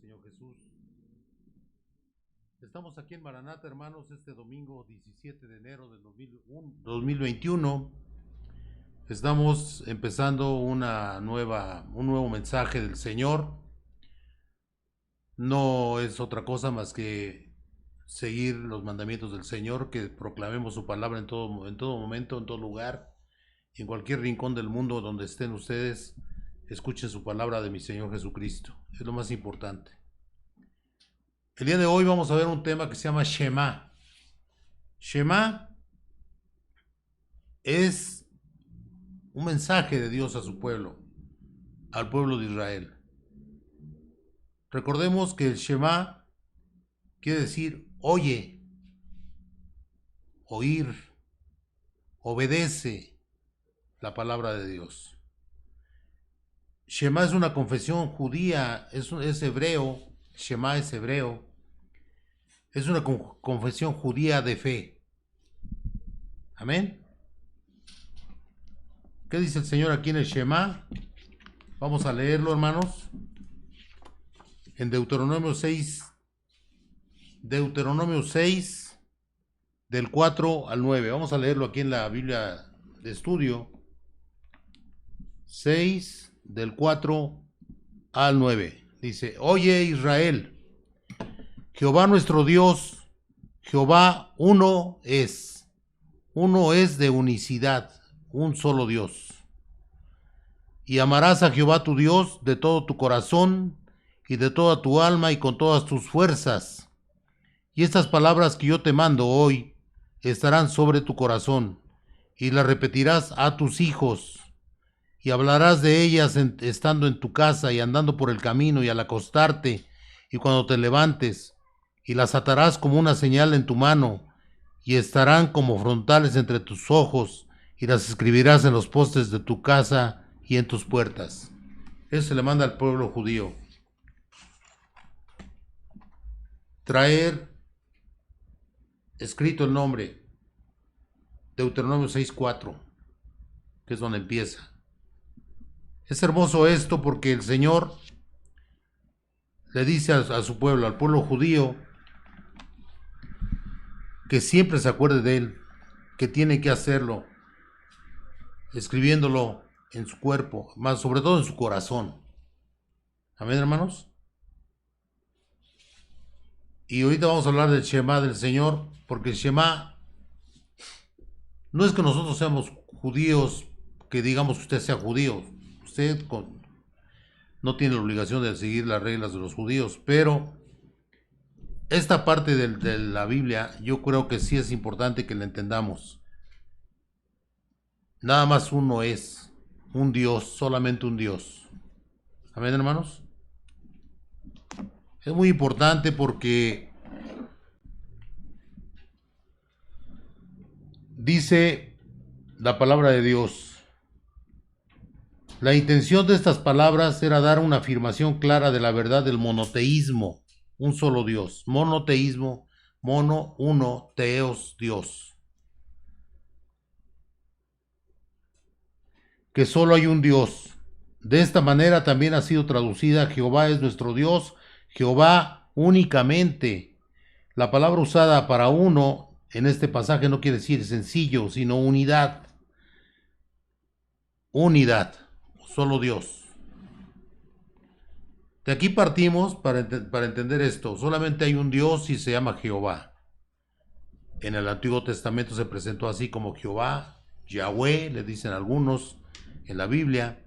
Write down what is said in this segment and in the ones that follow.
Señor Jesús. Estamos aquí en Maranata, hermanos, este domingo 17 de enero del 2021. Estamos empezando un nuevo mensaje del Señor. No es otra cosa más que seguir los mandamientos del Señor, que proclamemos su palabra en todo momento, en todo lugar, en cualquier rincón del mundo donde estén ustedes. Escuchen su palabra de mi Señor Jesucristo. Es lo más importante. El día de hoy vamos a ver un tema que se llama Shema. Shema es un mensaje de Dios a su pueblo, al pueblo de Israel. Recordemos que el Shema quiere decir oye, oír, obedece la palabra de Dios. Shema es una confesión judía, es hebreo. Shema es hebreo. Es una confesión judía de fe. Amén. ¿Qué dice el Señor aquí en el Shema? Vamos a leerlo, hermanos. En Deuteronomio 6, del 4 al 9. Vamos a leerlo aquí en la Biblia de estudio. 6, del 4 al 9. Dice: Oye Israel, Jehová nuestro Dios, Jehová uno es de unicidad, un solo Dios. Y amarás a Jehová tu Dios de todo tu corazón y de toda tu alma y con todas tus fuerzas. Y estas palabras que yo te mando hoy estarán sobre tu corazón, y las repetirás a tus hijos, y hablarás de ellas estando en tu casa y andando por el camino y al acostarte y cuando te levantes, y las atarás como una señal en tu mano, y estarán como frontales entre tus ojos, y las escribirás en los postes de tu casa y en tus puertas. Eso se le manda al pueblo judío. Traer escrito el nombre, Deuteronomio 6:4, que es donde empieza. Es hermoso esto porque el Señor le dice a su pueblo, al pueblo judío, que siempre se acuerde de él, que tiene que hacerlo, escribiéndolo en su cuerpo, más sobre todo en su corazón. Amén, hermanos. Y ahorita vamos a hablar del Shema del Señor, porque el Shema no es que nosotros seamos judíos, que digamos que usted sea judío. Usted no tiene la obligación de seguir las reglas de los judíos, pero esta parte de la Biblia yo creo que sí es importante que la entendamos. Nada más uno es, un Dios, solamente un Dios. Amén, hermanos. Es muy importante porque dice la palabra de Dios: la intención de estas palabras era dar una afirmación clara de la verdad del monoteísmo, un solo Dios. Monoteísmo, mono, uno, teos, Dios. Que solo hay un Dios. De esta manera también ha sido traducida: Jehová es nuestro Dios, Jehová únicamente. La palabra usada para uno en este pasaje no quiere decir sencillo, sino unidad. Unidad, solo Dios. De aquí partimos para entender esto. Solamente hay un Dios y se llama Jehová. En el Antiguo Testamento se presentó así como Jehová, Yahweh, le dicen algunos en la Biblia.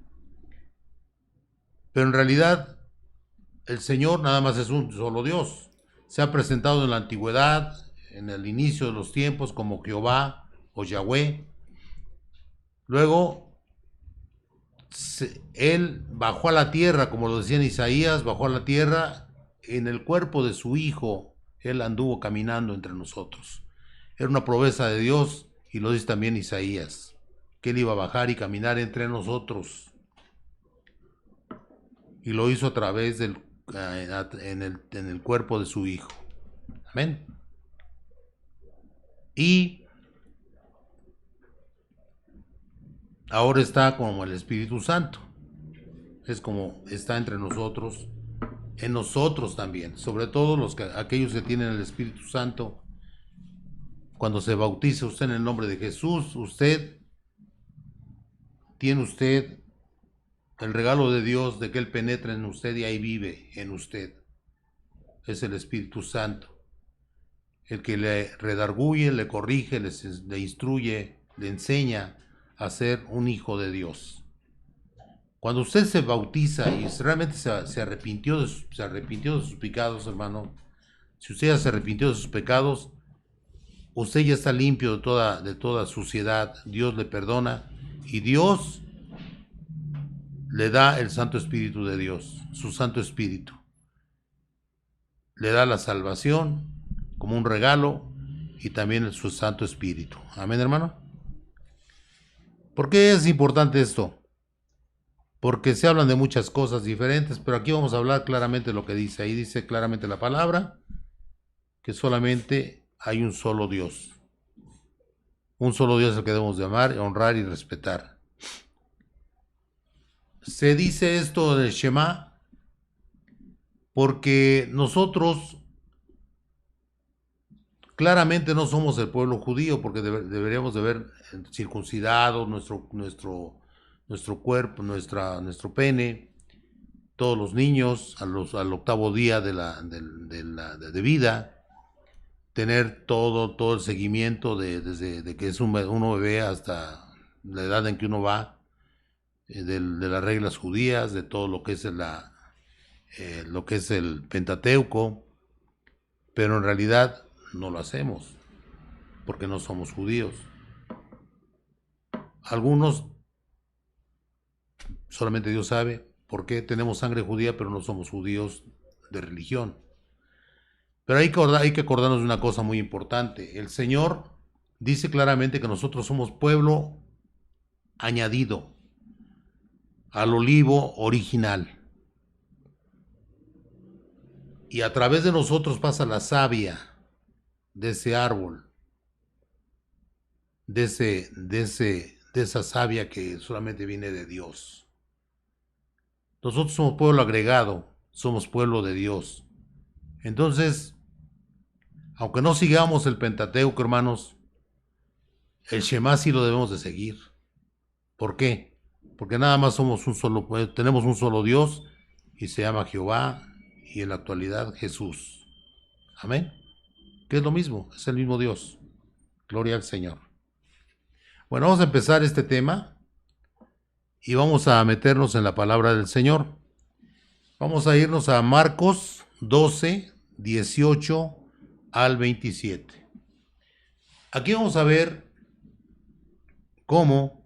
Pero en realidad el Señor nada más es un solo Dios. Se ha presentado en la antigüedad, en el inicio de los tiempos, como Jehová o Yahweh. Luego Él bajó a la tierra, como lo decía en Isaías, bajó a la tierra en el cuerpo de su Hijo. Él anduvo caminando entre nosotros. Era una promesa de Dios, y lo dice también Isaías, que Él iba a bajar y caminar entre nosotros. Y lo hizo a través en el cuerpo de su Hijo. Amén. Y ahora está como el Espíritu Santo. Es como está entre nosotros en nosotros también, sobre todo aquellos que tienen el Espíritu Santo. Cuando se bautiza usted en el nombre de Jesús, tiene usted el regalo de Dios de que Él penetra en usted y ahí vive en usted. Es el Espíritu Santo, el que le redarguye, le corrige, le instruye, le enseña a ser un hijo de Dios. Cuando usted se bautiza y realmente se arrepintió de sus pecados, hermano, si usted ya se arrepintió de sus pecados, usted ya está limpio de toda suciedad. Dios le perdona y Dios le da el Santo Espíritu de Dios, su Santo Espíritu. Le da la salvación como un regalo y también su Santo Espíritu. Amén, hermano. ¿Por qué es importante esto? Porque se hablan de muchas cosas diferentes, pero aquí vamos a hablar claramente de lo que dice. Ahí dice claramente la palabra, que solamente hay un solo Dios. Un solo Dios al que debemos de amar, honrar y respetar. Se dice esto del Shema porque nosotros claramente no somos el pueblo judío, porque deberíamos de ver circuncidado nuestro cuerpo, nuestro pene, todos los niños al octavo día de vida, tener todo el seguimiento desde que es uno bebé hasta la edad en que uno va, de las reglas judías, de todo lo que es lo que es el Pentateuco, pero en realidad no lo hacemos porque no somos judíos. Algunos, solamente Dios sabe por qué tenemos sangre judía, pero no somos judíos de religión. Pero hay que acordarnos de una cosa muy importante. El Señor dice claramente que nosotros somos pueblo añadido al olivo original. Y a través de nosotros pasa la savia de ese árbol, de esa savia que solamente viene de Dios. Nosotros somos pueblo agregado, somos pueblo de Dios. Entonces, aunque no sigamos el Pentateuco, hermanos, el Shema sí lo debemos de seguir. ¿Por qué? Porque nada más tenemos un solo Dios y se llama Jehová y en la actualidad Jesús. Amén. Que es lo mismo, es el mismo Dios. Gloria al Señor. Bueno, vamos a empezar este tema y vamos a meternos en la palabra del Señor. Vamos a irnos a Marcos 12, 18 al 27. Aquí vamos a ver cómo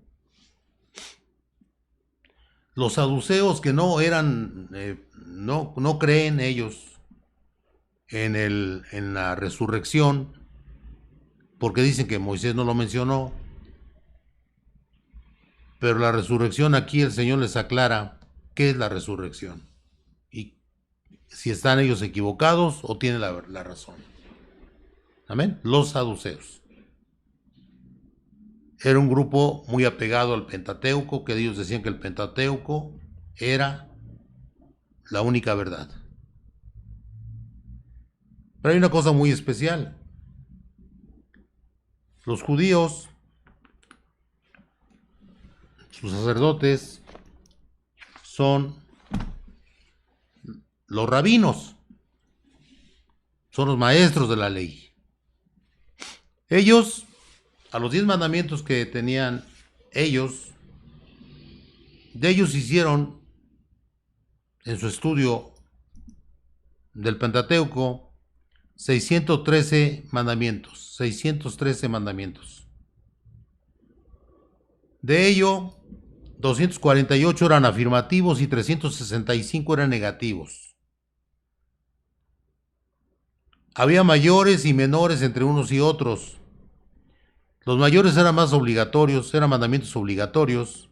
los saduceos que no creen ellos en la resurrección, porque dicen que Moisés no lo mencionó, pero la resurrección aquí el Señor les aclara qué es la resurrección y si están ellos equivocados o tienen la razón. Amén. Los saduceos. Era un grupo muy apegado al Pentateuco, que ellos decían que el Pentateuco era la única verdad. Pero hay una cosa muy especial. Los judíos, sus sacerdotes, son los rabinos, son los maestros de la ley. Ellos, a los 10 mandamientos que tenían ellos, de ellos hicieron en su estudio del Pentateuco 613 mandamientos. De ello, 248 eran afirmativos y 365 eran negativos. Había mayores y menores entre unos y otros. Los mayores eran más obligatorios, eran mandamientos obligatorios,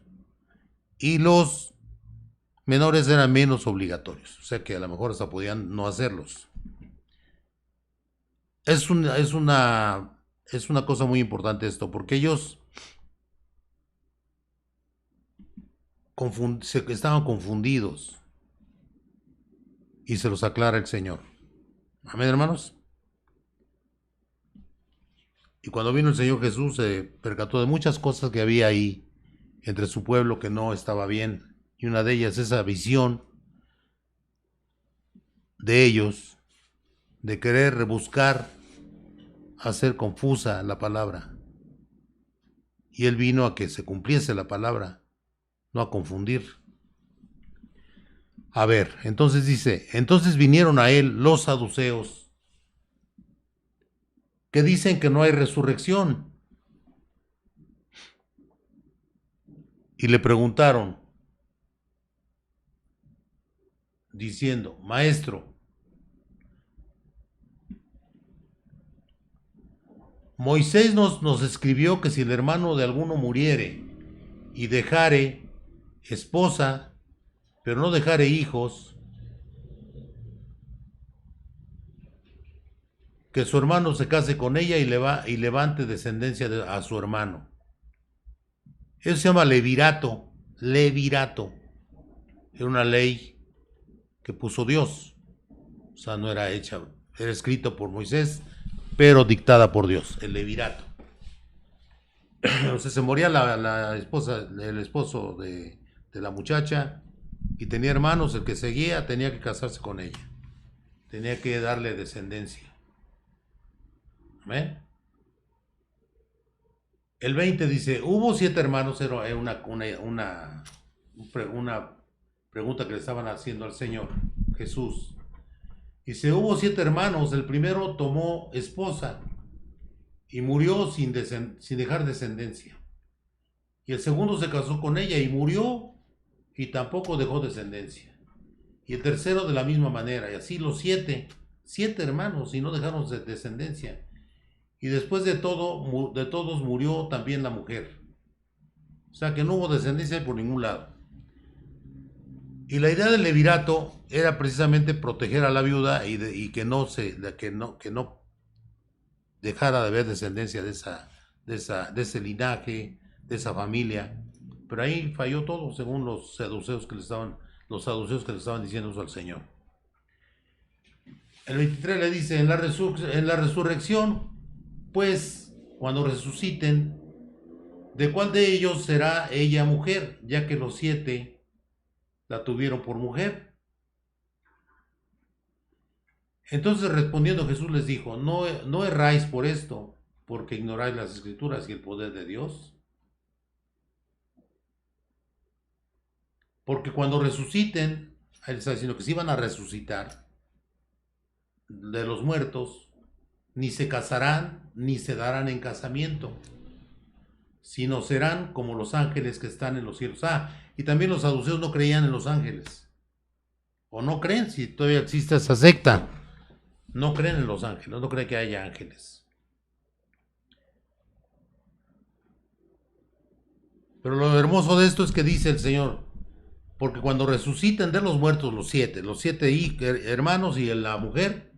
y los menores eran menos obligatorios, o sea que a lo mejor hasta podían no hacerlos. Es una cosa muy importante esto, porque ellos estaban confundidos y se los aclara el Señor. Amén, hermanos. Y cuando vino el Señor Jesús se percató de muchas cosas que había ahí entre su pueblo que no estaba bien. Y una de ellas, esa visión de ellos de querer rebuscar, hacer confusa la palabra. Y Él vino a que se cumpliese la palabra, no a confundir. A ver, entonces dice, entonces vinieron a Él los saduceos, que dicen que no hay resurrección. Y le preguntaron, diciendo, Maestro, Moisés nos escribió que si el hermano de alguno muriere y dejare esposa, pero no dejare hijos, que su hermano se case con ella y levante descendencia a su hermano. Eso se llama levirato. Levirato. Era una ley que puso Dios. O sea, no era hecha, era escrito por Moisés, pero dictada por Dios, el levirato. O sea, se moría la esposa, el esposo de la muchacha y tenía hermanos, el que seguía tenía que casarse con ella. Tenía que darle descendencia. ¿Amén? El 20 dice, hubo 7 hermanos, era una pregunta que le estaban haciendo al Señor Jesús. Dice, hubo 7 hermanos, el primero tomó esposa y murió sin dejar descendencia. Y el segundo se casó con ella y murió y tampoco dejó descendencia. Y el tercero de la misma manera, y así los 7 hermanos y no dejaron descendencia. Y después de todos murió también la mujer. O sea que no hubo descendencia por ningún lado. Y la idea del levirato era precisamente proteger a la viuda y que no dejara de haber descendencia de ese linaje, de esa familia. Pero ahí falló todo, según los saduceos que le estaban diciendo eso al Señor. El 23 le dice, en la resurrección, pues, cuando resuciten, ¿de cuál de ellos será ella mujer? Ya que los 7 la tuvieron por mujer. Entonces respondiendo Jesús les dijo, no erráis por esto, porque ignoráis las Escrituras y el poder de Dios. Porque cuando resuciten, él está diciendo que se iban a resucitar de los muertos, ni se casarán, ni se darán en casamiento, sino serán como los ángeles que están en los cielos. Y también los saduceos no creían en los ángeles. O no creen, si todavía existe esa secta. No creen en los ángeles, no creen que haya ángeles. Pero lo hermoso de esto es que dice el Señor, porque cuando resuciten de los muertos los 7 hermanos y la mujer,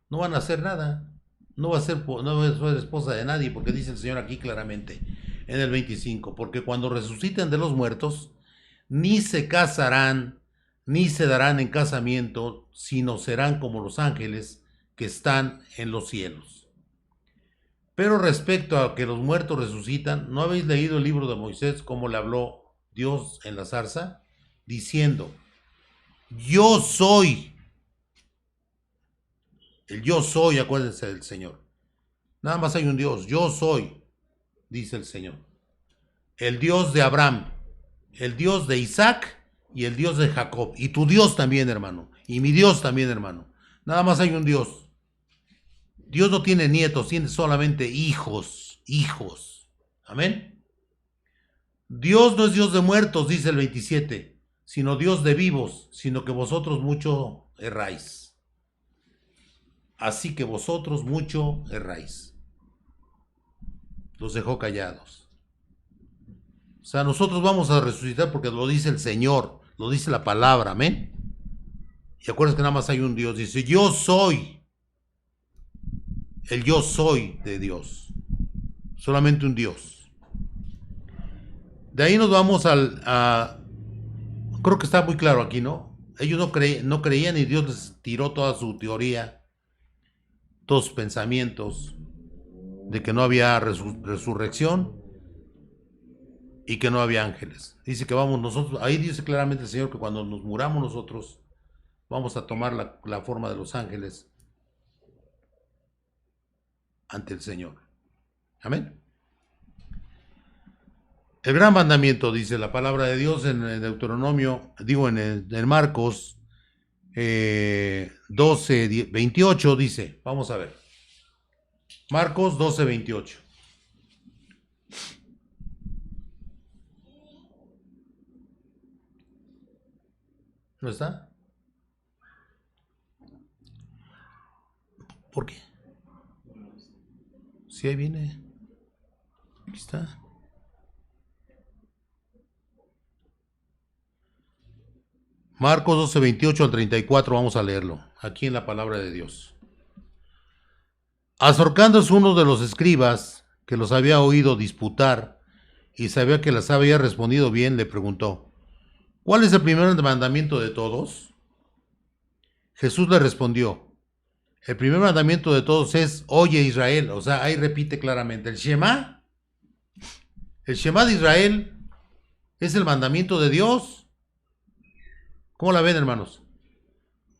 no van a hacer nada. No va a ser esposa de nadie, porque dice el Señor aquí claramente, en el 25, porque cuando resuciten de los muertos, ni se casarán, ni se darán en casamiento, sino serán como los ángeles que están en los cielos. Pero respecto a que los muertos resucitan, ¿no habéis leído el libro de Moisés, cómo le habló Dios en la zarza? Diciendo, yo soy. El yo soy, acuérdense del Señor. Nada más hay un Dios, yo soy, dice el Señor. El Dios de Abraham, el Dios de Isaac y el Dios de Jacob. Y tu Dios también, hermano. Y mi Dios también, hermano. Nada más hay un Dios. Dios no tiene nietos, tiene solamente hijos. Amén. Dios no es Dios de muertos, dice el 27, sino Dios de vivos, sino que vosotros mucho erráis. Así que vosotros mucho erráis. Los dejó callados. O sea, nosotros vamos a resucitar porque lo dice el Señor, lo dice la palabra, amén. Y acuérdense que nada más hay un Dios, dice, yo soy. El yo soy de Dios. Solamente un Dios. De ahí nos vamos creo que está muy claro aquí, ¿no? Ellos no creían y Dios les tiró toda su teoría, todos sus pensamientos de que no había resurrección y que no había ángeles. Dice que vamos nosotros, ahí dice claramente el Señor que cuando nos muramos nosotros vamos a tomar la forma de los ángeles ante el Señor. Amén. El gran mandamiento, dice la palabra de Dios en el Deuteronomio, en Marcos 12, 28, dice, vamos a ver. Marcos 12, 28. ¿No está? ¿Por qué? Si ahí viene. Aquí está. Marcos 12, 28 al 34, vamos a leerlo, aquí en la palabra de Dios. Acercándose uno de los escribas, que los había oído disputar, y sabía que las había respondido bien, le preguntó, ¿cuál es el primer mandamiento de todos? Jesús le respondió, el primer mandamiento de todos es, oye Israel, o sea, ahí repite claramente, el Shema de Israel es el mandamiento de Dios. ¿Cómo la ven, hermanos?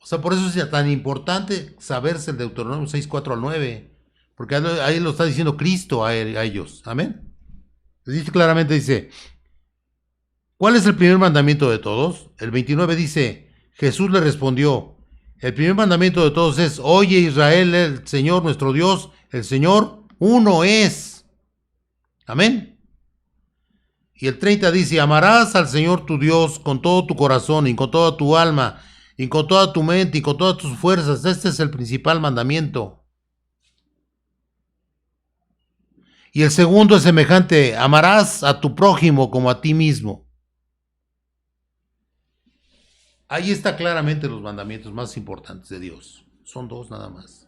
O sea, por eso es tan importante saberse el Deuteronomio 6, 4 al 9, porque ahí lo está diciendo Cristo a ellos. Amén. Dice claramente, dice, ¿cuál es el primer mandamiento de todos? El 29 dice, Jesús le respondió, el primer mandamiento de todos es, oye Israel, el Señor nuestro Dios, el Señor uno es. Amén. Y el 30 dice, amarás al Señor tu Dios con todo tu corazón y con toda tu alma y con toda tu mente y con todas tus fuerzas. Este es el principal mandamiento. Y el segundo es semejante, amarás a tu prójimo como a ti mismo. Ahí está claramente los mandamientos más importantes de Dios. Son dos nada más.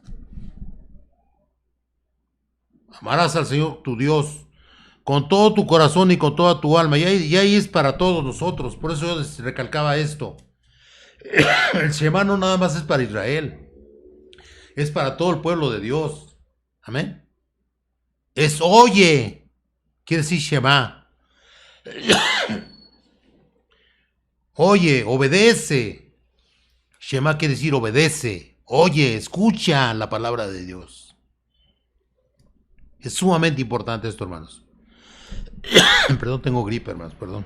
Amarás al Señor tu Dios con todo tu corazón y con toda tu alma. Y ahí es para todos nosotros. Por eso yo recalcaba esto. El Shema no nada más es para Israel. Es para todo el pueblo de Dios. Amén. Es oye. Quiere decir Shema. Oye, obedece. Shema quiere decir obedece. Oye, escucha la palabra de Dios. Es sumamente importante esto, hermanos. Perdón, tengo gripe, hermanos, perdón.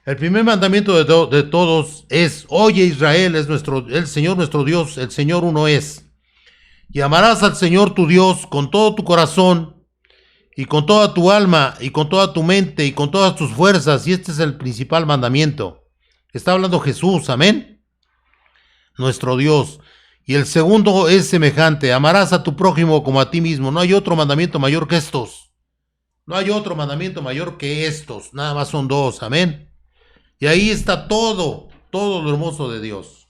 El primer mandamiento de todos es, oye Israel, el Señor nuestro Dios, el Señor uno es. Y amarás al Señor tu Dios con todo tu corazón y con toda tu alma y con toda tu mente y con todas tus fuerzas. Y este es el principal mandamiento. Está hablando Jesús, amén. Nuestro Dios. Y el segundo es semejante, amarás a tu prójimo como a ti mismo. No hay otro mandamiento mayor que estos. No hay otro mandamiento mayor que estos. Nada más son dos, amén. Y ahí está todo lo hermoso de Dios.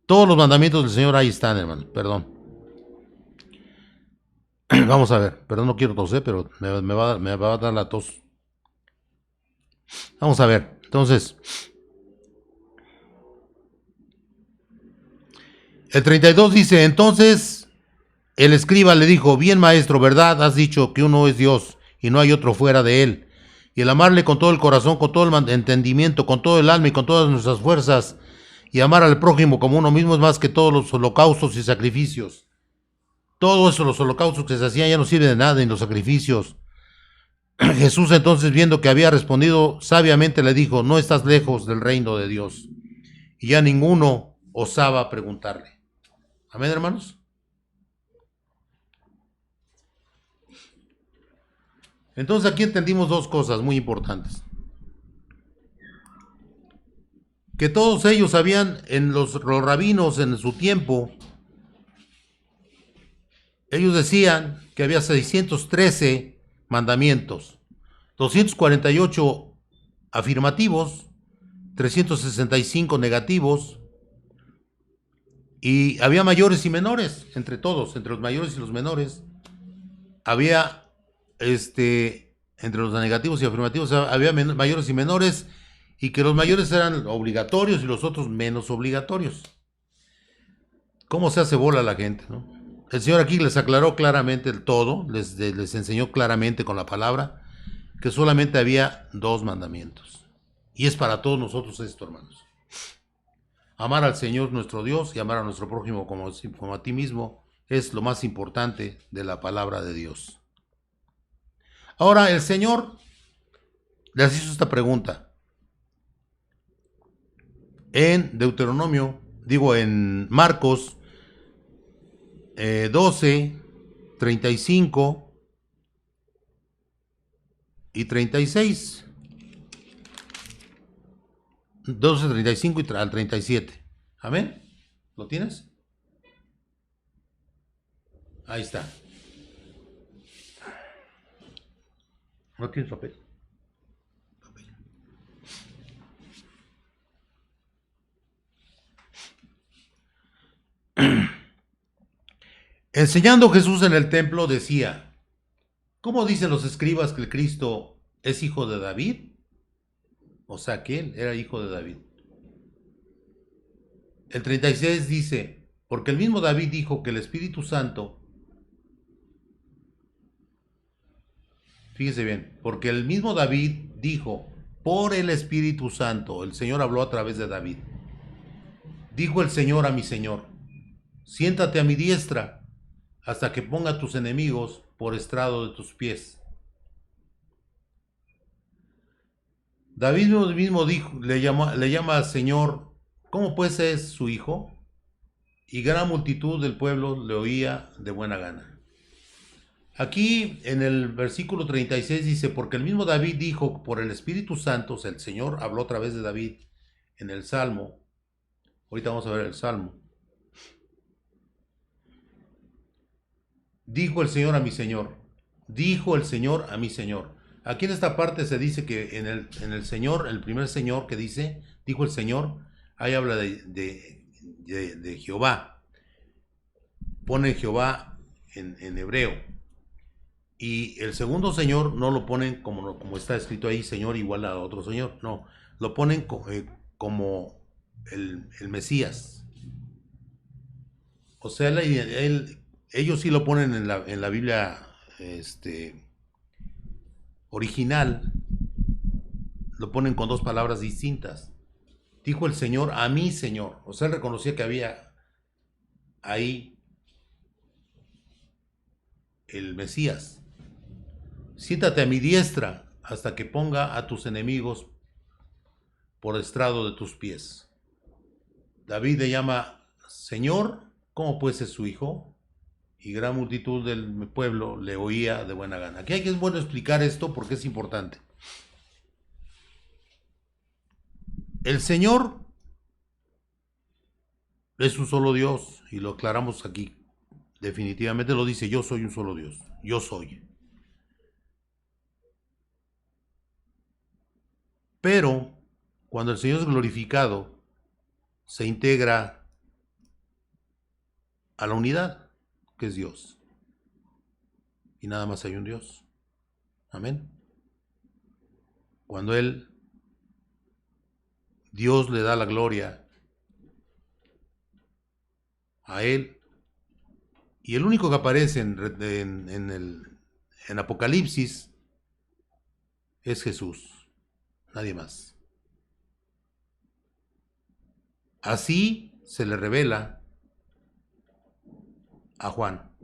Todos los mandamientos del Señor ahí están, hermano. Perdón. Vamos a ver. Perdón, no quiero toser, pero me va a dar la tos. Vamos a ver. Entonces, el 32 dice, entonces el escriba le dijo, bien maestro, ¿verdad? Has dicho que uno es Dios y no hay otro fuera de él. Y el amarle con todo el corazón, con todo el entendimiento, con todo el alma y con todas nuestras fuerzas, y amar al prójimo como uno mismo es más que todos los holocaustos y sacrificios. Todo eso, los holocaustos que se hacían ya no sirven de nada, ni los sacrificios. Jesús entonces, viendo que había respondido sabiamente, le dijo, no estás lejos del reino de Dios. Y ya ninguno osaba preguntarle. Amén, hermanos. Entonces aquí entendimos dos cosas muy importantes. Que todos ellos sabían, en los rabinos en su tiempo, ellos decían que había 613 mandamientos, 248 afirmativos, 365 negativos, y había mayores y menores, entre todos, entre los mayores y los menores. Había entre los negativos y afirmativos había mayores y menores, y que los mayores eran obligatorios y los otros menos obligatorios. ¿Cómo se hace bola la gente, no? El Señor aquí les aclaró claramente el todo, les enseñó claramente con la palabra que solamente había 2 mandamientos. Y es para todos nosotros esto, hermanos. Amar al Señor nuestro Dios y amar a nuestro prójimo como a ti mismo es lo más importante de la palabra de Dios. Ahora, el Señor les hizo esta pregunta en Deuteronomio, en Marcos 12, 35 y 36. 12, 35 y al 37. Amén. ¿Lo tienes? Ahí está. ¿No tienes papel? Enseñando Jesús en el templo decía: ¿cómo dicen los escribas que el Cristo es hijo de David? O sea que él era hijo de David. El 36 dice: porque el mismo David dijo que el Espíritu Santo, fíjese bien, porque el mismo David dijo, por el Espíritu Santo, el Señor habló a través de David. Dijo el Señor a mi Señor: siéntate a mi diestra hasta que ponga a tus enemigos por estrado de tus pies. David mismo dijo, le llama al Señor, ¿cómo pues es su hijo? Y gran multitud del pueblo le oía de buena gana. Aquí en el versículo 36 dice: porque el mismo David dijo por el Espíritu Santo, o sea, el Señor habló a través de David en el Salmo. Ahorita vamos a ver el Salmo. Dijo el Señor a mi Señor. Dijo el Señor a mi Señor. Aquí en esta parte se dice que en el Señor, el primer Señor que dice, dijo el Señor, ahí habla de Jehová. Pone Jehová en hebreo. Y el segundo Señor no lo ponen como está escrito ahí, Señor igual a otro Señor. No, lo ponen como el Mesías. O sea, ellos sí lo ponen en la Biblia original, lo ponen con 2 palabras distintas. Dijo el Señor a mi Señor. O sea, él reconocía que había ahí el Mesías. Siéntate a mi diestra hasta que ponga a tus enemigos por estrado de tus pies. David le llama Señor, ¿cómo pues es su hijo? Y gran multitud del pueblo le oía de buena gana. Aquí es bueno explicar esto porque es importante. El Señor es un solo Dios, y lo aclaramos aquí. Definitivamente lo dice: yo soy un solo Dios. Yo soy. Pero cuando el Señor es glorificado, se integra a la unidad, que es Dios. Y nada más hay un Dios. Amén. Cuando Dios le da la gloria a Él, y el único que aparece en Apocalipsis es Jesús, nadie más. Así se le revela a Juan.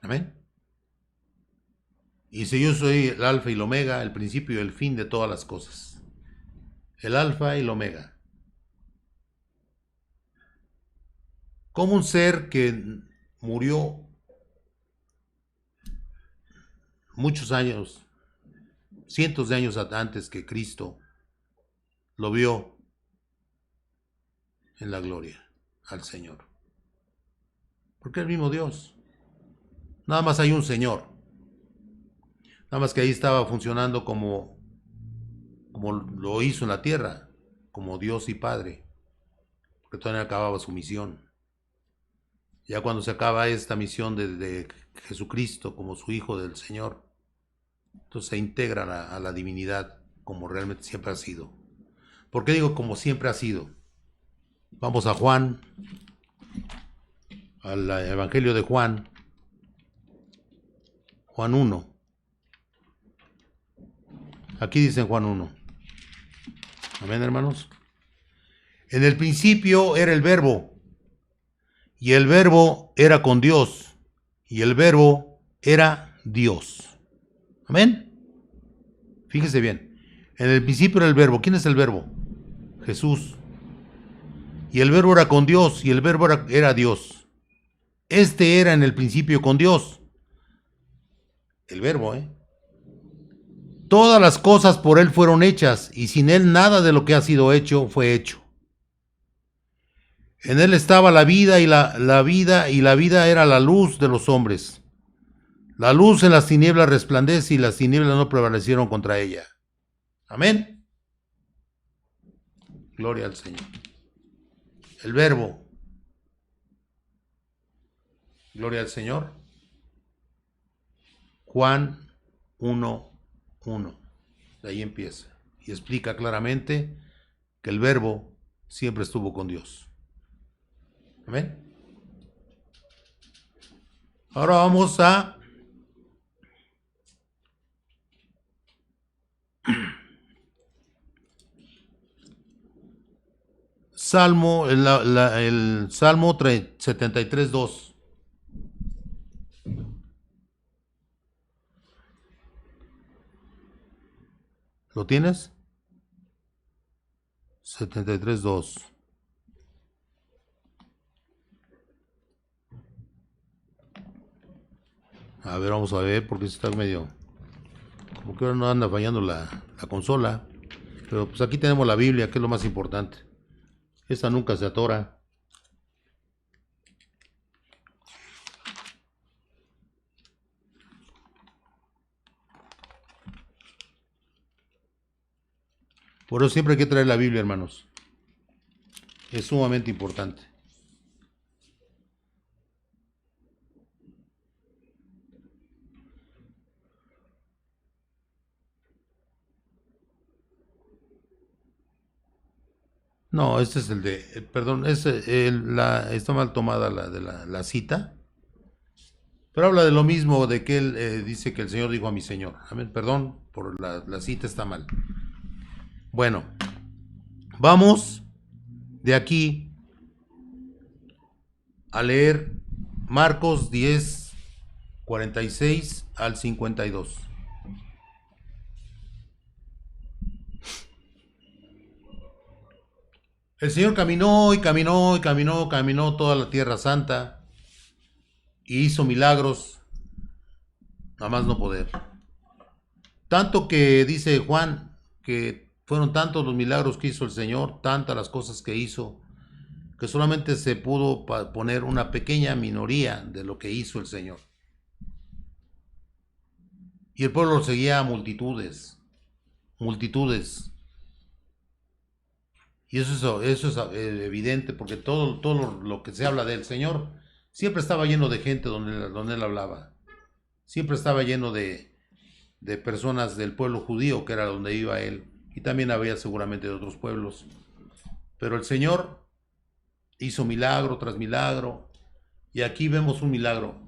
Amén. Y si yo soy el alfa y el omega, el principio y el fin de todas las cosas. El alfa y el omega. Como un ser que murió muchos años, cientos de años antes que Cristo, lo vio en la gloria al Señor. Porque es el mismo Dios. Nada más hay un Señor. Nada más que ahí estaba funcionando como lo hizo en la tierra, como Dios y Padre, porque todavía no acababa su misión. Ya cuando se acaba esta misión de Jesucristo como su Hijo del Señor, Entonces se integra a la divinidad como realmente siempre ha sido. ¿Por qué digo como siempre ha sido? Vamos a Juan, al Evangelio de Juan, Juan 1. Aquí dice en Juan 1. Amén, hermanos. En el principio era el verbo, y el verbo era con Dios, y el verbo era Dios. Amén. Fíjese bien. En el principio era el verbo. ¿Quién es el verbo? Jesús. Y el verbo era con Dios, y el verbo era Dios. Este era en el principio con Dios. El verbo, Todas las cosas por él fueron hechas, y sin él nada de lo que ha sido hecho fue hecho. En él estaba la vida, y la vida era la luz de los hombres. La luz en las tinieblas resplandece, y las tinieblas no prevalecieron contra ella. Amén. Gloria al Señor. El verbo. Gloria al Señor. Juan 1:1. De ahí empieza. Y explica claramente que el verbo siempre estuvo con Dios. Amén. Ahora vamos a Salmo, el Salmo 73:2. ¿Lo tienes? 73:2. A ver, vamos a ver, porque está medio... Como que ahora no anda fallando la consola. Pero pues aquí tenemos la Biblia, que es lo más importante. Esta nunca se atora. Por eso siempre hay que traer la Biblia, hermanos. Es sumamente importante. No, este es el de, perdón, está mal tomada la cita, pero habla de lo mismo, de que él dice que el Señor dijo a mi Señor. Amén, perdón, por la cita está mal. Bueno, vamos de aquí a leer Marcos 10:46 al 52. El Señor caminó y caminó y caminó toda la tierra santa y hizo milagros, a más no poder. Tanto que dice Juan que fueron tantos los milagros que hizo el Señor, tantas las cosas que hizo, que solamente se pudo poner una pequeña minoría de lo que hizo el Señor. Y el pueblo lo seguía a multitudes, multitudes. Y eso es evidente, porque todo lo que se habla del Señor siempre estaba lleno de gente donde él hablaba. Siempre estaba lleno de personas del pueblo judío, que era donde iba él. Y también había seguramente de otros pueblos. Pero el Señor hizo milagro tras milagro. Y aquí vemos un milagro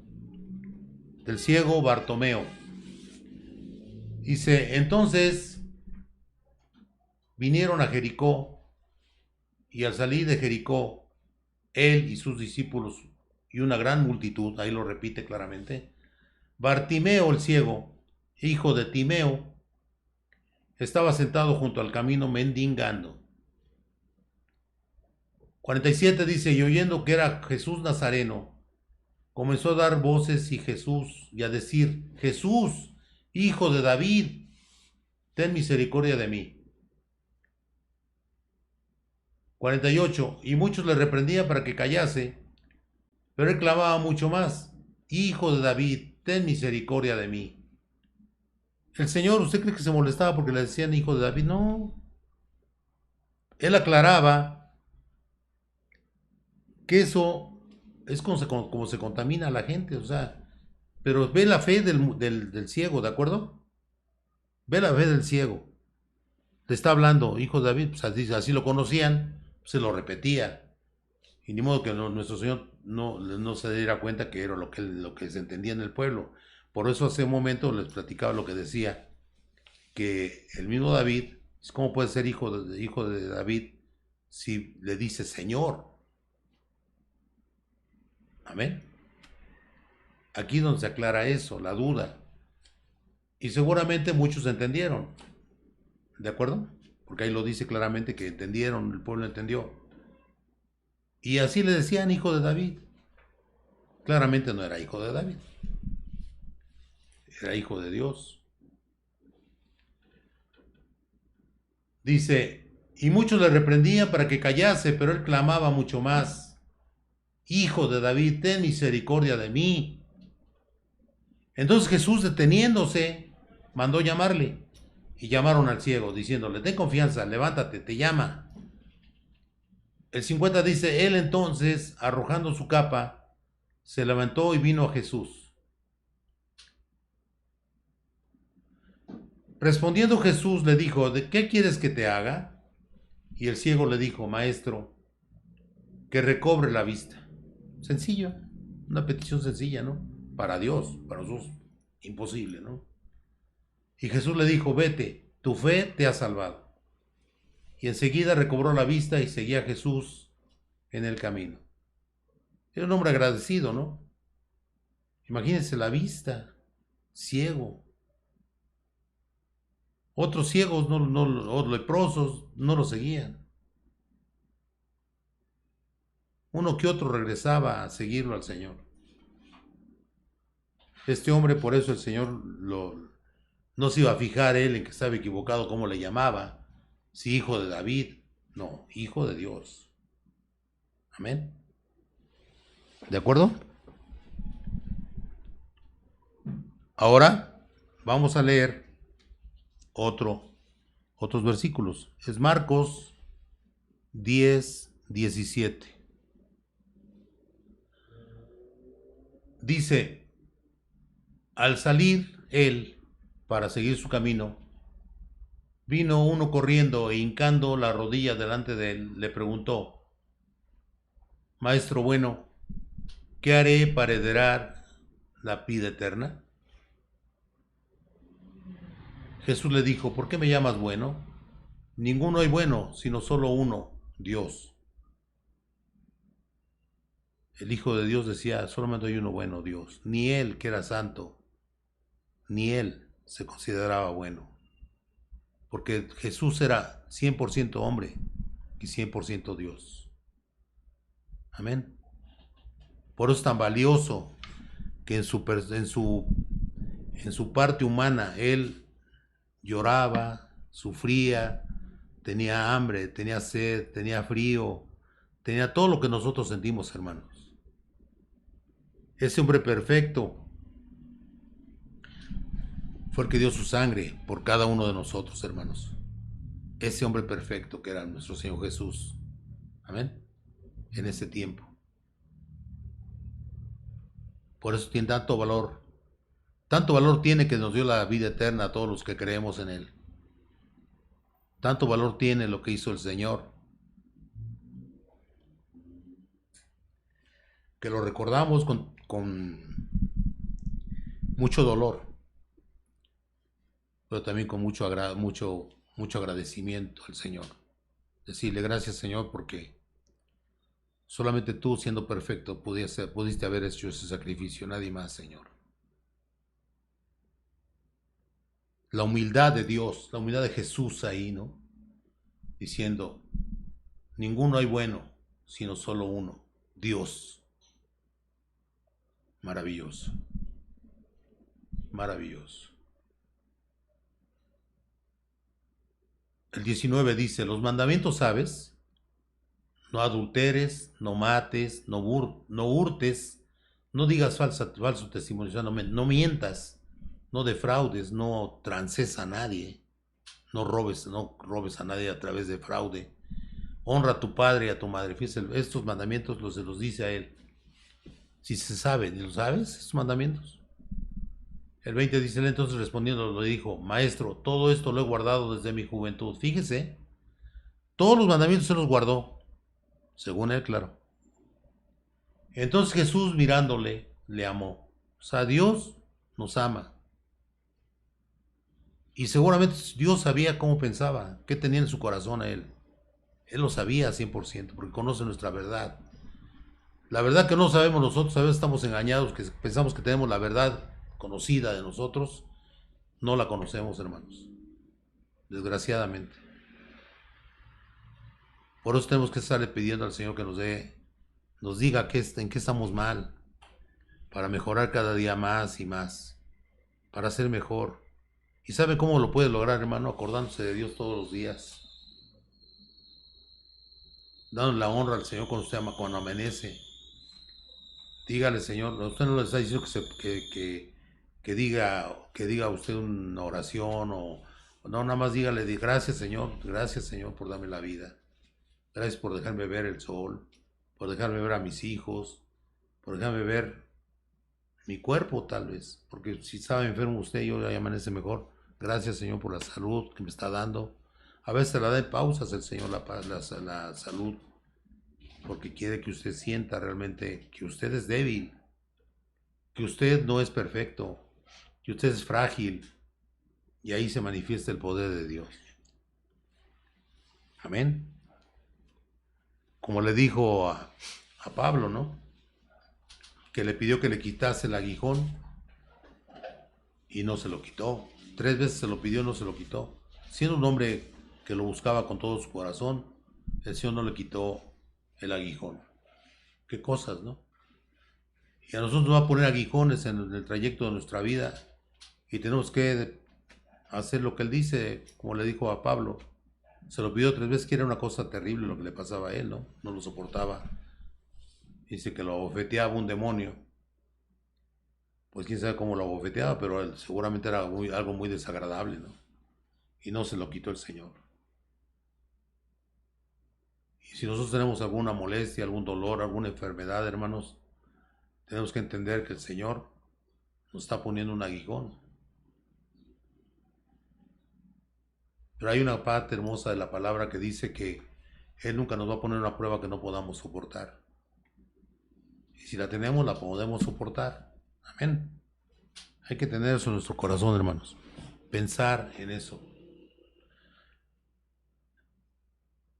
del ciego Bartimeo. Dice, entonces vinieron a Jericó, y al salir de Jericó, él y sus discípulos y una gran multitud, ahí lo repite claramente, Bartimeo el ciego, hijo de Timeo, estaba sentado junto al camino mendigando. 47 dice, y oyendo que era Jesús Nazareno, comenzó a dar voces y a decir, Jesús, hijo de David, ten misericordia de mí. 48, y muchos le reprendían para que callase, pero él clamaba mucho más, Hijo de David, ten misericordia de mí. El Señor, ¿usted cree que se molestaba porque le decían hijo de David? No. Él aclaraba que eso es como se contamina a la gente, o sea, pero ve la fe del ciego, ¿de acuerdo? ve la fe del ciego. Le está hablando, hijo de David, pues así lo conocían, se lo repetía. Y ni modo que nuestro Señor no se diera cuenta que era lo que se entendía en el pueblo. Por eso hace un momento les platicaba lo que decía, que el mismo David, ¿cómo puede ser hijo de David si le dice Señor? Amén. Aquí donde se aclara eso, la duda. Y seguramente muchos entendieron. ¿De acuerdo? Porque ahí lo dice claramente que entendieron, el pueblo entendió. Y así le decían hijo de David. Claramente no era hijo de David. Era hijo de Dios. Dice, y muchos le reprendían para que callase, pero él clamaba mucho más. Hijo de David, ten misericordia de mí. Entonces Jesús, deteniéndose, mandó llamarle. Y llamaron al ciego, diciéndole, ten confianza, levántate, te llama. El 50 dice, él entonces, arrojando su capa, se levantó y vino a Jesús. Respondiendo Jesús le dijo, ¿de qué quieres que te haga? Y el ciego le dijo, maestro, que recobre la vista. Sencillo, una petición sencilla, ¿no? Para Dios, para nosotros, imposible, ¿no? Y Jesús le dijo, vete, tu fe te ha salvado. Y enseguida recobró la vista y seguía a Jesús en el camino. Era un hombre agradecido, ¿no? Imagínense la vista, ciego. Otros ciegos o leprosos no lo seguían. Uno que otro regresaba a seguirlo al Señor. Este hombre, por eso el Señor no se iba a fijar él en que estaba equivocado cómo le llamaba. Si hijo de David, no, hijo de Dios. Amén. ¿De acuerdo? Ahora vamos a leer otros versículos. Es Marcos 10, 17. Dice, al salir él para seguir su camino, vino uno corriendo e hincando la rodilla delante de él, le preguntó, Maestro bueno, ¿qué haré para heredar la vida eterna? Jesús le dijo, ¿por qué me llamas bueno? Ninguno hay bueno, sino solo uno, Dios. El Hijo de Dios decía, solamente hay uno bueno, Dios. Ni él, que era santo, ni él se consideraba bueno. Porque Jesús era 100% hombre y 100% Dios. Amén. Por eso es tan valioso que en su parte humana él lloraba, sufría, tenía hambre, tenía sed, tenía frío, tenía todo lo que nosotros sentimos, hermanos. Ese hombre perfecto fue el que dio su sangre por cada uno de nosotros, hermanos. Ese hombre perfecto que era nuestro Señor Jesús. Amén. En ese tiempo. Por eso tiene tanto valor. Tanto valor tiene que nos dio la vida eterna a todos los que creemos en Él. Tanto valor tiene lo que hizo el Señor, que lo recordamos con mucho dolor, pero también con mucho agradecimiento al Señor. Decirle gracias, Señor, porque solamente tú, siendo perfecto, pudiste haber hecho ese sacrificio, nadie más, Señor. La humildad de Dios, la humildad de Jesús ahí, ¿no? Diciendo, ninguno hay bueno, sino solo uno, Dios. Maravilloso. Maravilloso. El 19 dice, los mandamientos sabes, no adulteres, no mates, no hurtes, no digas falso testimonio, o sea, no mientas, no defraudes, no trances a nadie, no robes a nadie a través de fraude, honra a tu padre y a tu madre. Fíjense, estos mandamientos los dice a él. Si se sabe, ¿lo sabes? Estos mandamientos. El 20 dice, él entonces respondiendo le dijo, maestro, todo esto lo he guardado desde mi juventud. Fíjese, todos los mandamientos se los guardó, según él, claro. Entonces Jesús mirándole, le amó. O sea, Dios nos ama. Y seguramente Dios sabía cómo pensaba, qué tenía en su corazón a él. Él lo sabía 100%, porque conoce nuestra verdad. La verdad que no sabemos nosotros, a veces estamos engañados, que pensamos que tenemos la verdad conocida de nosotros. No la conocemos, hermanos. Desgraciadamente. Por eso tenemos que estarle pidiendo al Señor que nos diga en qué estamos mal, para mejorar cada día más y más, para ser mejor. ¿Y sabe cómo lo puede lograr, hermano? Acordándose de Dios todos los días, dando la honra al Señor cuando amanece. Dígale, Señor, usted no le está diciendo que diga usted una oración o no, nada más dígale, gracias Señor por darme la vida, gracias por dejarme ver el sol, por dejarme ver a mis hijos, por dejarme ver mi cuerpo tal vez, porque si estaba enfermo usted y hoy amanece mejor. Gracias Señor por la salud que me está dando. A veces la da en pausas el Señor la salud, porque quiere que usted sienta realmente que usted es débil, que usted no es perfecto, que usted es frágil, y ahí se manifiesta el poder de Dios. Amén. Como le dijo a Pablo, ¿no? Que le pidió que le quitase el aguijón y no se lo quitó. 3 veces se lo pidió y no se lo quitó. Siendo un hombre que lo buscaba con todo su corazón, el Señor no le quitó el aguijón. Qué cosas, ¿no? Y a nosotros nos va a poner aguijones en el trayecto de nuestra vida y tenemos que hacer lo que Él dice, como le dijo a Pablo. Se lo pidió 3 veces, que era una cosa terrible lo que le pasaba a él, ¿no? No lo soportaba. Dice que lo abofeteaba un demonio. Pues quién sabe cómo lo abofeteaba, pero él, seguramente era algo muy desagradable, ¿no? Y no se lo quitó el Señor. Y si nosotros tenemos alguna molestia, algún dolor, alguna enfermedad, hermanos, tenemos que entender que el Señor nos está poniendo un aguijón. Pero hay una parte hermosa de la palabra que dice que Él nunca nos va a poner una prueba que no podamos soportar. Y si la tenemos, la podemos soportar. Amén. Hay que tener eso en nuestro corazón, hermanos. Pensar en eso.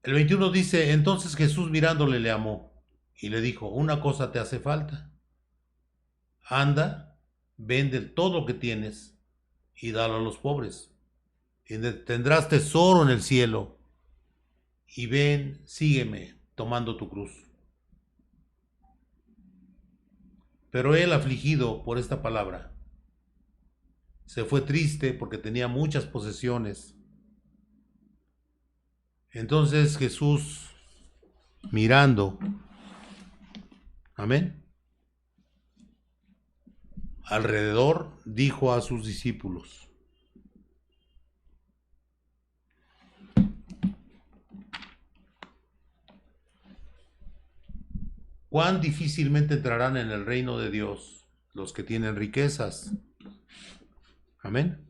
El 21 dice, entonces Jesús mirándole le amó y le dijo, una cosa te hace falta. Anda, vende todo lo que tienes y dalo a los pobres. Y tendrás tesoro en el cielo. Y ven, sígueme, tomando tu cruz. Pero él, afligido por esta palabra, se fue triste porque tenía muchas posesiones. Entonces Jesús, mirando, amén, alrededor, dijo a sus discípulos, cuán difícilmente entrarán en el reino de Dios los que tienen riquezas. Amén.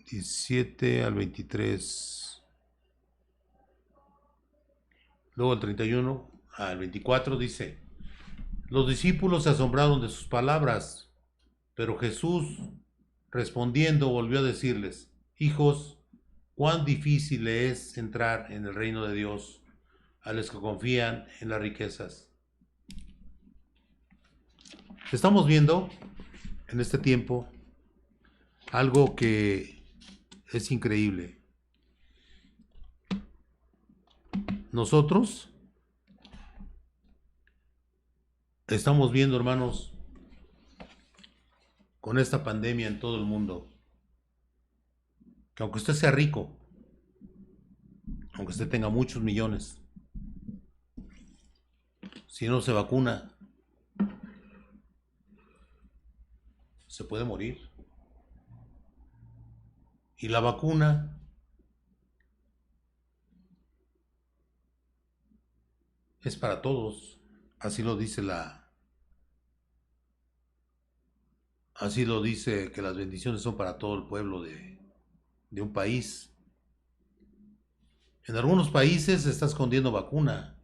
(17 al 23). Luego el 31 al 24 dice, los discípulos se asombraron de sus palabras, pero Jesús, respondiendo, volvió a decirles, hijos, cuán difícil es entrar en el reino de Dios a los que confían en las riquezas. Estamos viendo en este tiempo algo que es increíble. Nosotros estamos viendo, hermanos, con esta pandemia en todo el mundo, que aunque usted sea rico, aunque usted tenga muchos millones, si no se vacuna, se puede morir. Y la vacuna es para todos. Así lo dice así lo dice, que las bendiciones son para todo el pueblo de un país. En algunos países se está escondiendo vacuna.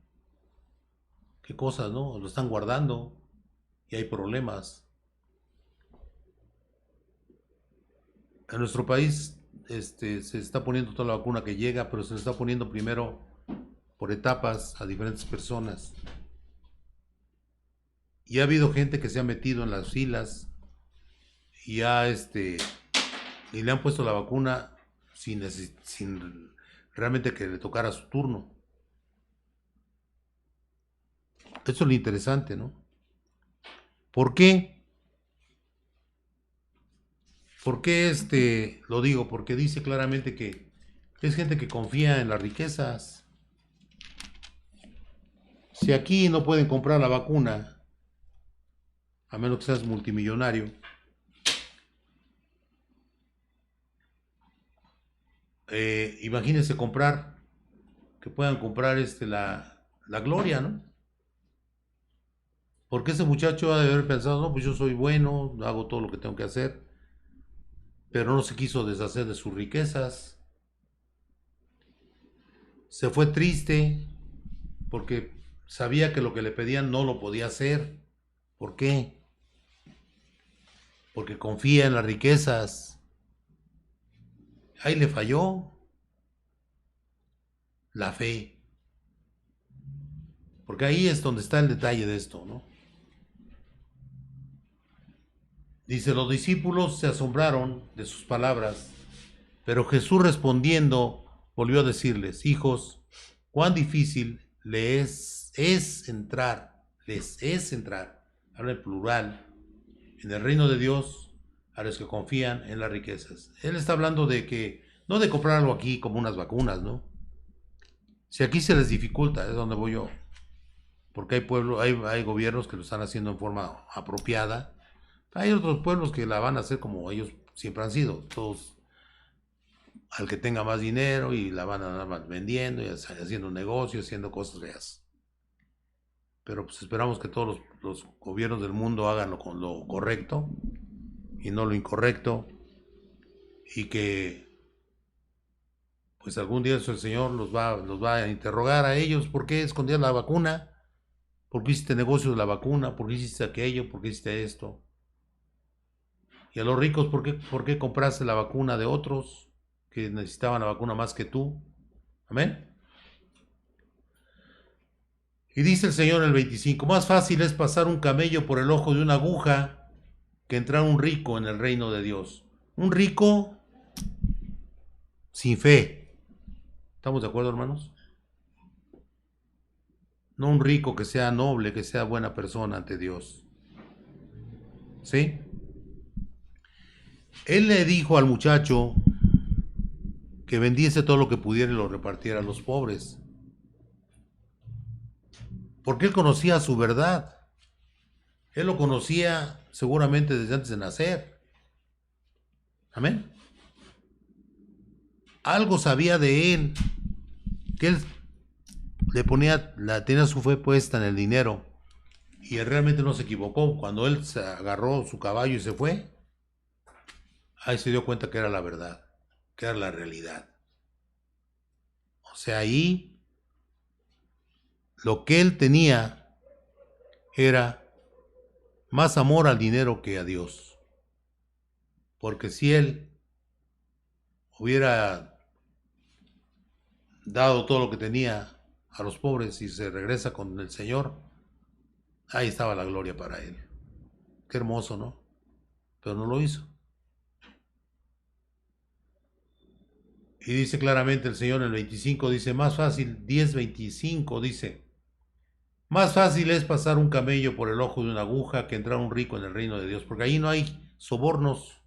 Qué cosas, ¿no? Lo están guardando y hay problemas. En nuestro país se está poniendo toda la vacuna que llega, pero se le está poniendo primero por etapas a diferentes personas. Y ha habido gente que se ha metido en las filas y y le han puesto la vacuna sin realmente que le tocara su turno. Eso es lo interesante, ¿no? ¿Por qué? ¿Por qué lo digo? Porque dice claramente que es gente que confía en las riquezas. Si aquí no pueden comprar la vacuna, a menos que seas multimillonario, imagínense que puedan comprar la gloria, ¿no? Porque ese muchacho ha de haber pensado, no, pues yo soy bueno, hago todo lo que tengo que hacer, pero no se quiso deshacer de sus riquezas. Se fue triste porque sabía que lo que le pedían no lo podía hacer. ¿Por qué? Porque confía en las riquezas. Ahí le falló la fe. Porque ahí es donde está el detalle de esto, ¿no? Dice, los discípulos se asombraron de sus palabras, pero Jesús respondiendo volvió a decirles, hijos, cuán difícil les es entrar, habla en plural, en el reino de Dios a los que confían en las riquezas. Él está hablando de que, no de comprarlo aquí como unas vacunas, ¿no? Si aquí se les dificulta, es donde voy yo, porque hay gobiernos que lo están haciendo en forma apropiada. Hay otros pueblos que la van a hacer como ellos siempre han sido, todos al que tenga más dinero y la van a andar vendiendo y haciendo negocios, haciendo cosas feas. Pero pues esperamos que todos los gobiernos del mundo hagan lo correcto y no lo incorrecto, y que pues algún día el Señor los va a interrogar a ellos, ¿por qué escondías la vacuna? ¿Por qué hiciste negocio de la vacuna? ¿Por qué hiciste aquello? ¿Por qué hiciste esto? Y a los ricos, ¿por qué compraste la vacuna de otros que necesitaban la vacuna más que tú? Amén. Y dice el Señor en el 25, más fácil es pasar un camello por el ojo de una aguja que entrar un rico en el reino de Dios. Un rico sin fe. ¿Estamos de acuerdo, hermanos? No un rico que sea noble, que sea buena persona ante Dios. ¿Sí? Él le dijo al muchacho que vendiese todo lo que pudiera y lo repartiera a los pobres. Porque él conocía su verdad. Él lo conocía seguramente desde antes de nacer. Amén. Algo sabía de él, que él tenía su fe puesta en el dinero, y él realmente no se equivocó. Cuando él se agarró su caballo y se fue, ahí se dio cuenta que era la verdad, que era la realidad. O sea, ahí lo que él tenía era más amor al dinero que a Dios. Porque si él hubiera dado todo lo que tenía a los pobres y se regresa con el Señor, ahí estaba la gloria para él. Qué hermoso, ¿no? Pero no lo hizo. Y dice claramente el Señor en el 25, dice, más fácil, 10:25, dice, más fácil es pasar un camello por el ojo de una aguja que entrar un rico en el reino de Dios, porque ahí no hay sobornos,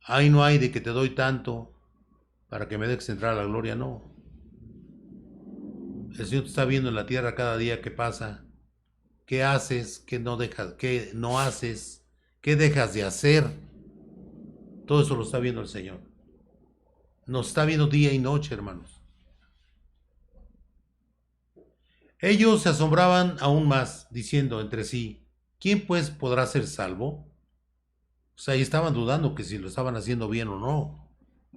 ahí no hay de que te doy tanto para que me dejes entrar a la gloria, no. El Señor te está viendo en la tierra cada día que pasa, qué haces, qué no dejas, qué no haces, qué dejas de hacer. Todo eso lo está viendo el Señor. Nos está viendo día y noche, hermanos. Ellos se asombraban aún más, diciendo entre sí, ¿quién pues podrá ser salvo? O sea, y estaban dudando que si lo estaban haciendo bien o no.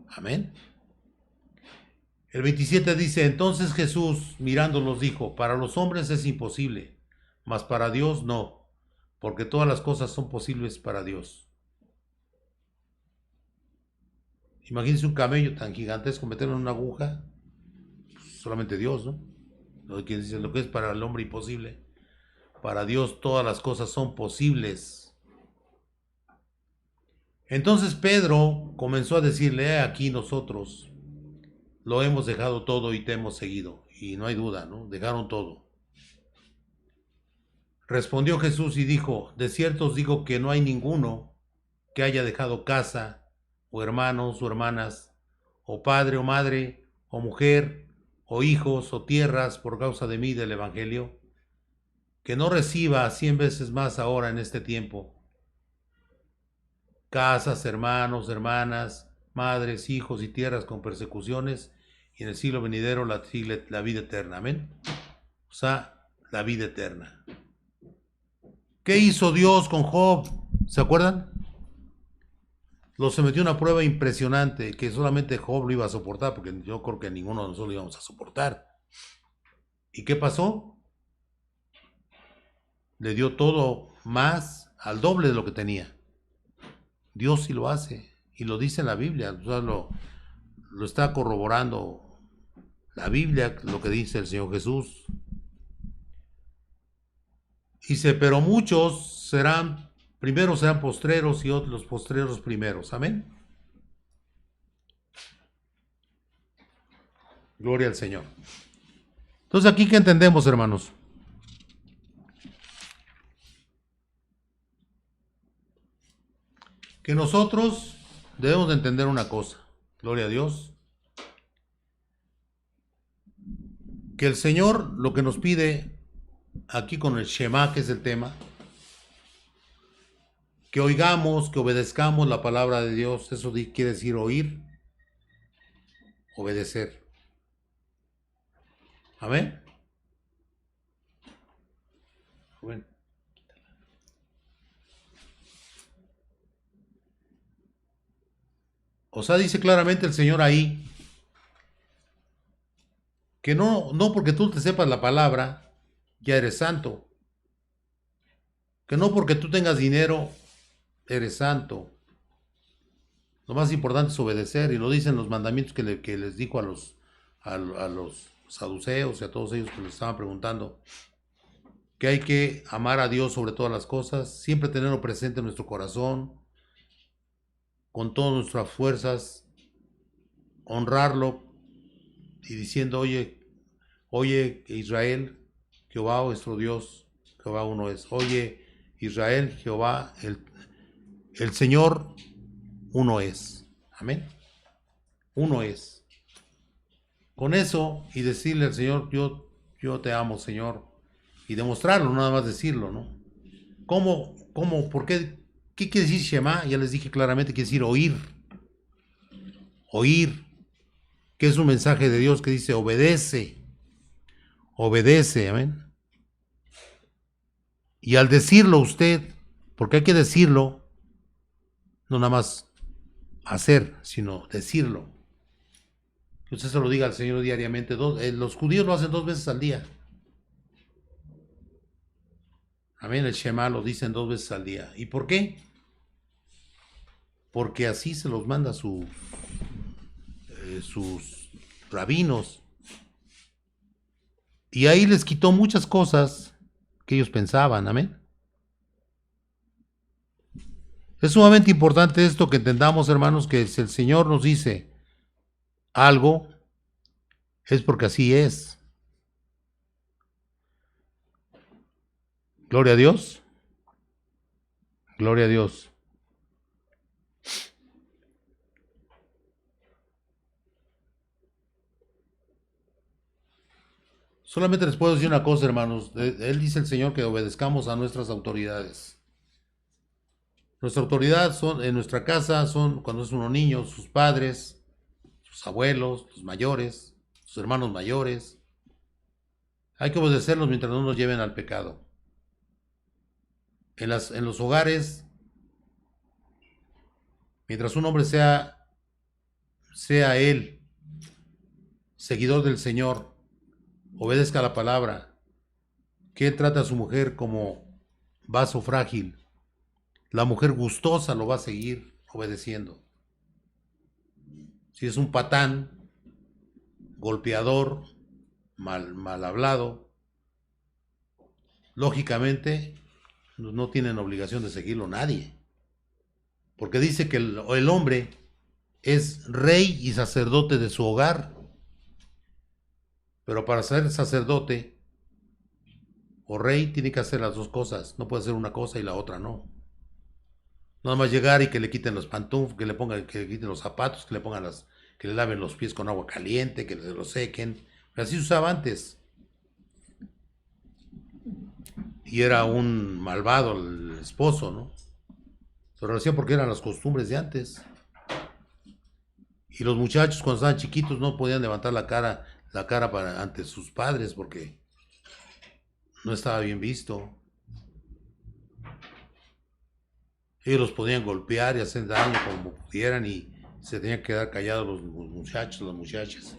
Amén. El 27 dice, entonces Jesús mirándolos dijo, para los hombres es imposible, mas para Dios no, porque todas las cosas son posibles para Dios. Imagínense un camello tan gigantesco meterlo en una aguja, solamente Dios, ¿no? Lo que dice, lo que es para el hombre imposible, para Dios todas las cosas son posibles. Entonces Pedro comenzó a decirle, aquí nosotros lo hemos dejado todo y te hemos seguido. Y no hay duda, ¿no? Dejaron todo. Respondió Jesús y dijo, de cierto os digo que no hay ninguno que haya dejado casa, o hermanos, o hermanas, o padre, o madre, o mujer, o hijos, o tierras, por causa de mí, del Evangelio, que no reciba 100 veces más ahora en este tiempo. Casas, hermanos, hermanas, madres, hijos y tierras con persecuciones, y en el siglo venidero la vida eterna. Amén. O sea, la vida eterna. ¿Qué hizo Dios con Job? ¿Se acuerdan? Lo sometió a una prueba impresionante que solamente Job lo iba a soportar, porque yo creo que ninguno de nosotros lo íbamos a soportar. ¿Y qué pasó? Le dio todo más, al doble de lo que tenía. Dios sí lo hace, y lo dice en la Biblia, o sea, lo está corroborando la Biblia, lo que dice el Señor Jesús. Dice, pero muchos serán, primeros serán postreros y otros los postreros primeros. Amén. Gloria al Señor. Entonces, aquí, ¿qué entendemos, hermanos? Que nosotros debemos de entender una cosa. Gloria a Dios. Que el Señor lo que nos pide aquí con el Shema, que es el tema, que oigamos, que obedezcamos la palabra de Dios. Eso quiere decir oír, obedecer. Amén. Bueno. O sea, dice claramente el Señor ahí que no porque tú te sepas la palabra, ya eres santo. Que no porque tú tengas dinero, eres santo. Lo más importante es obedecer, y lo dicen los mandamientos que les dijo a los saduceos y a todos ellos que les estaban preguntando, que hay que amar a Dios sobre todas las cosas, siempre tenerlo presente en nuestro corazón, con todas nuestras fuerzas, honrarlo y diciendo, oye Israel, Jehová vuestro Dios, Jehová uno es. Oye Israel, Jehová, el Señor uno es. Amén. Uno es. Con eso y decirle al Señor, yo te amo, Señor, y demostrarlo, no nada más decirlo, ¿no? ¿Cómo, por qué? ¿Qué quiere decir Shema? Ya les dije claramente, quiere decir oír. Oír, que es un mensaje de Dios que dice obedece. Obedece, amén. Y al decirlo usted, porque hay que decirlo, no nada más hacer, sino decirlo. Que usted se lo diga al Señor diariamente. Los judíos lo hacen 2 veces al día. Amén, el Shema lo dicen 2 veces al día. ¿Y por qué? Porque así se los manda sus rabinos. Y ahí les quitó muchas cosas que ellos pensaban, amén. Es sumamente importante esto, que entendamos, hermanos, que si el Señor nos dice algo, es porque así es. Gloria a Dios. Gloria a Dios. Solamente les puedo decir una cosa, hermanos. Él dice el Señor que obedezcamos a nuestras autoridades. Nuestra autoridad son en nuestra casa, son cuando es uno niño, sus padres, sus abuelos, los mayores, sus hermanos mayores. Hay que obedecerlos mientras no nos lleven al pecado. En los hogares, mientras un hombre sea él seguidor del Señor, obedezca la palabra, que él trata a su mujer como vaso frágil, la mujer gustosa lo va a seguir obedeciendo. Si es un patán, golpeador, mal hablado, lógicamente no tienen obligación de seguirlo nadie. Porque dice que el hombre es rey y sacerdote de su hogar. Pero para ser sacerdote o rey tiene que hacer las dos cosas. No puede hacer una cosa y la otra no. Nada más llegar y que le quiten los pantuflas, que le quiten los zapatos, que le laven los pies con agua caliente, que se los sequen. Así se usaba antes. Y era un malvado el esposo, ¿no? Pero lo hacía porque eran las costumbres de antes. Y los muchachos cuando estaban chiquitos no podían levantar la cara ante sus padres porque no estaba bien visto. Ellos los podían golpear y hacer daño como pudieran y se tenían que quedar callados los muchachos, las muchachas.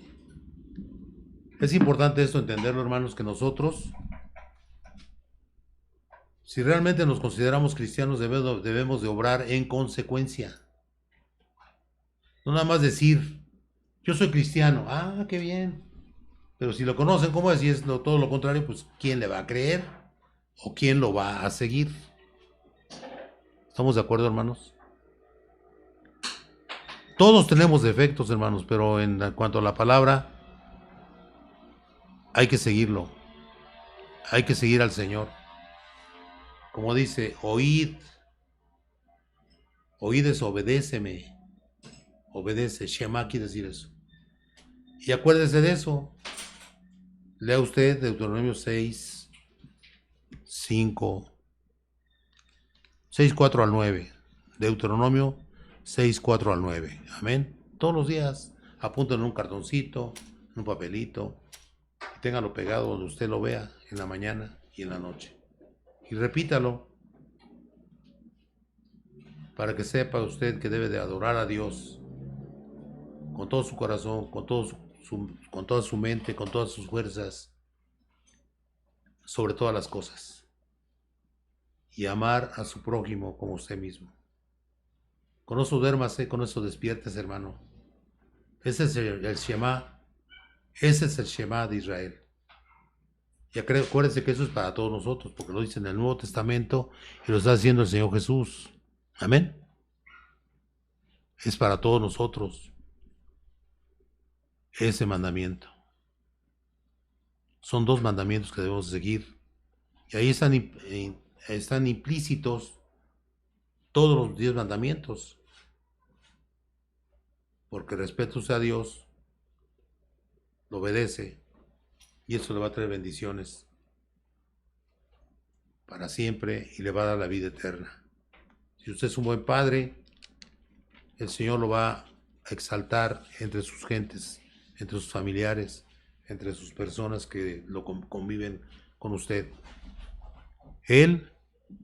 Es importante esto entenderlo, hermanos, que nosotros, si realmente nos consideramos cristianos, debemos de obrar en consecuencia. No nada más decir, yo soy cristiano, ah, qué bien. Pero si lo conocen, ¿cómo es? Si es todo lo contrario, pues ¿quién le va a creer? ¿O quién lo va a seguir? ¿Estamos de acuerdo, hermanos? Todos tenemos defectos, hermanos, pero en cuanto a la palabra, hay que seguirlo. Hay que seguir al Señor. Como dice, oíd es obedéceme. Obedece, Shema quiere decir eso. Y acuérdese de eso. Lea usted Deuteronomio 6, 5, 6, 4 al 9. Deuteronomio 6, 4 al 9. Amén. Todos los días apúntenlo en un cartoncito, en un papelito, y téngalo pegado donde usted lo vea, en la mañana y en la noche. Y repítalo, para que sepa usted que debe de adorar a Dios con todo su corazón, con toda su mente, con todas sus fuerzas, sobre todas las cosas. Y amar a su prójimo como usted mismo. Con eso duérmase, con eso despiertes, hermano. Ese es el Shema. Ese es el Shema de Israel. Y acuérdense que eso es para todos nosotros, porque lo dice en el Nuevo Testamento y lo está haciendo el Señor Jesús. Amén. Es para todos nosotros ese mandamiento. Son dos mandamientos que debemos seguir. Y ahí están implícitos todos los 10 mandamientos. Porque respeto a Dios, lo obedece, y eso le va a traer bendiciones para siempre y le va a dar la vida eterna. Si usted es un buen padre, el Señor lo va a exaltar entre sus gentes, entre sus familiares, entre sus personas que lo conviven con usted. Él,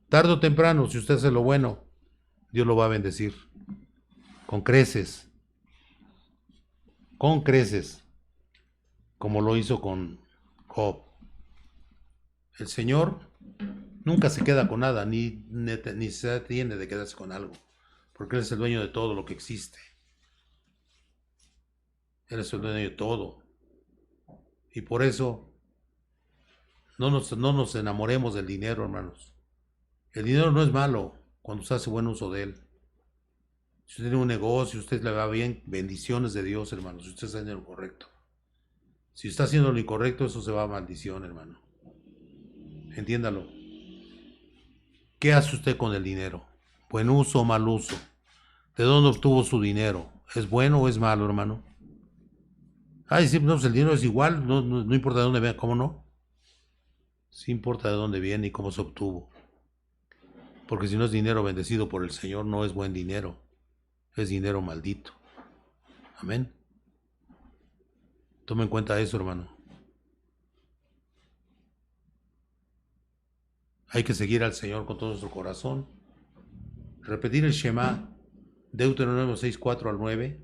tarde o temprano, si usted hace lo bueno, Dios lo va a bendecir con creces, como lo hizo con Job. El Señor nunca se queda con nada, ni se atiende de quedarse con algo, porque Él es el dueño de todo lo que existe. Él es el dueño de todo. Y por eso no nos enamoremos del dinero, hermanos. El dinero no es malo cuando se hace buen uso de él. Si usted tiene un negocio, usted le va bien, bendiciones de Dios, hermanos, si usted está haciendo lo correcto. Si está haciendo lo incorrecto, eso se va a maldición, hermano. Entiéndalo. ¿Qué hace usted con el dinero? ¿Buen uso o mal uso? ¿De dónde obtuvo su dinero? ¿Es bueno o es malo, hermano? Ay, sí, no, pues el dinero es igual, no importa de dónde venga, ¿cómo no? Sí importa de dónde viene y cómo se obtuvo. Porque si no es dinero bendecido por el Señor, no es buen dinero. Es dinero maldito. Amén. Tome en cuenta eso, hermano. Hay que seguir al Señor con todo nuestro corazón. Repetir el Shema, Deuteronomio 6:4 al 9.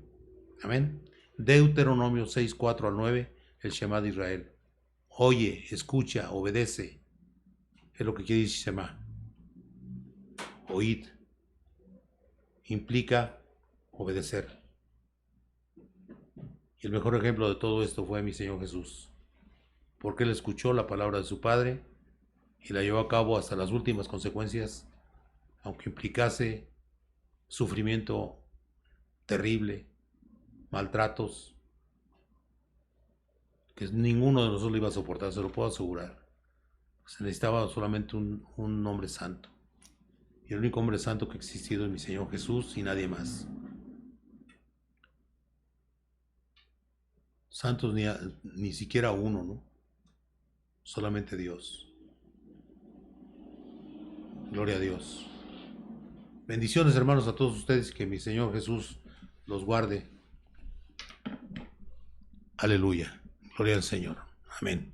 Amén. Deuteronomio 6:4 al 9, el Shema de Israel. Oye, escucha, obedece. Es lo que quiere decir Shema. Oíd. Implica obedecer. Y el mejor ejemplo de todo esto fue mi Señor Jesús, porque Él escuchó la palabra de su Padre y la llevó a cabo hasta las últimas consecuencias, aunque implicase sufrimiento terrible, maltratos, que ninguno de nosotros lo iba a soportar, se lo puedo asegurar. Se necesitaba solamente un hombre santo. Y el único hombre santo que ha existido es mi Señor Jesús y nadie más. Santos ni siquiera uno, ¿no? Solamente Dios. Gloria a Dios. Bendiciones, hermanos, a todos ustedes, que mi Señor Jesús los guarde. Aleluya. Gloria al Señor. Amén.